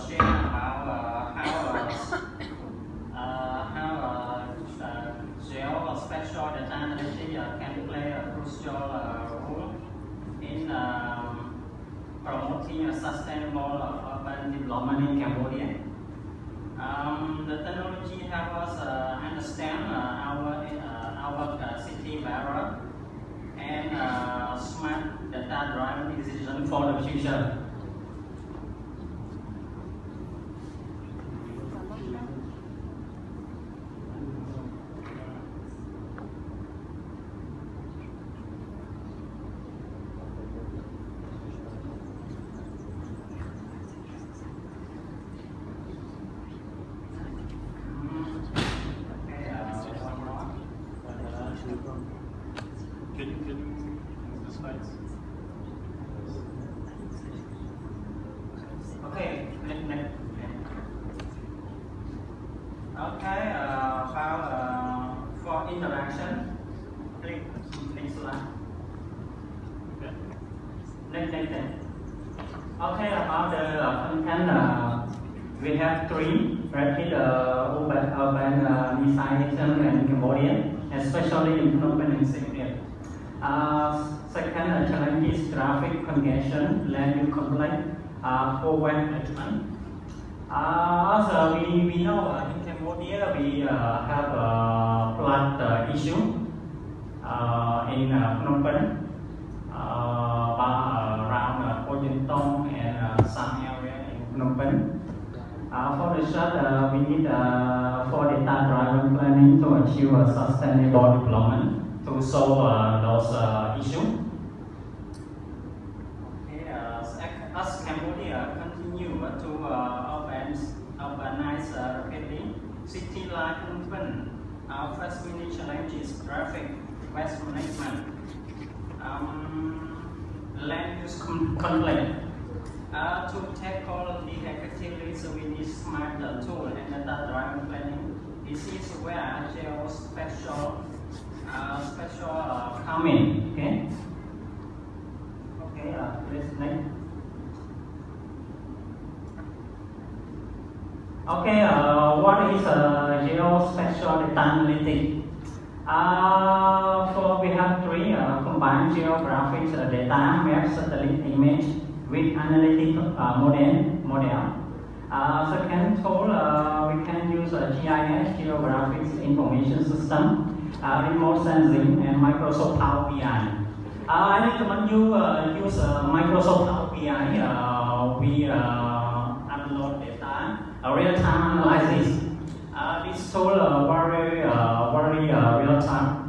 share about how geospatial data analytics can play a crucial role in promoting a sustainable urban development in Cambodia. The technology helps us understand our city better and smart data-driven decision for the future. Can you move the slides? Okay, next. Okay, for interaction, click next slide. Next. Okay, about the content, we have three rapid urban migration in Cambodia, especially in Phnom Penh and Siem Reap. Second challenge is traffic congestion, land use conflict, poor waste management. Also, we know in Cambodia we have a flood issue in Phnom Penh, around Pojintong and some area in Phnom Penh. For research, we need for data-driven planning to achieve a sustainable development to solve those issues. Okay, as Cambodia continue to urbanize rapidly, city like Phnom Penh, our first many challenge is traffic, waste management, land use conflict. To tackle the effectively, so we need smart tool and data-driven planning. This is where geospatial come in. Okay. Okay. Let's next. Okay. What is geospatial data analytics? We have three combined geographic data, map, satellite image with analytic model. Second tool, we can use GIS, Geographic Information System, remote sensing, and Microsoft Power BI. I recommend you use Microsoft Power BI. We upload data, real-time analysis. This tool very real-time.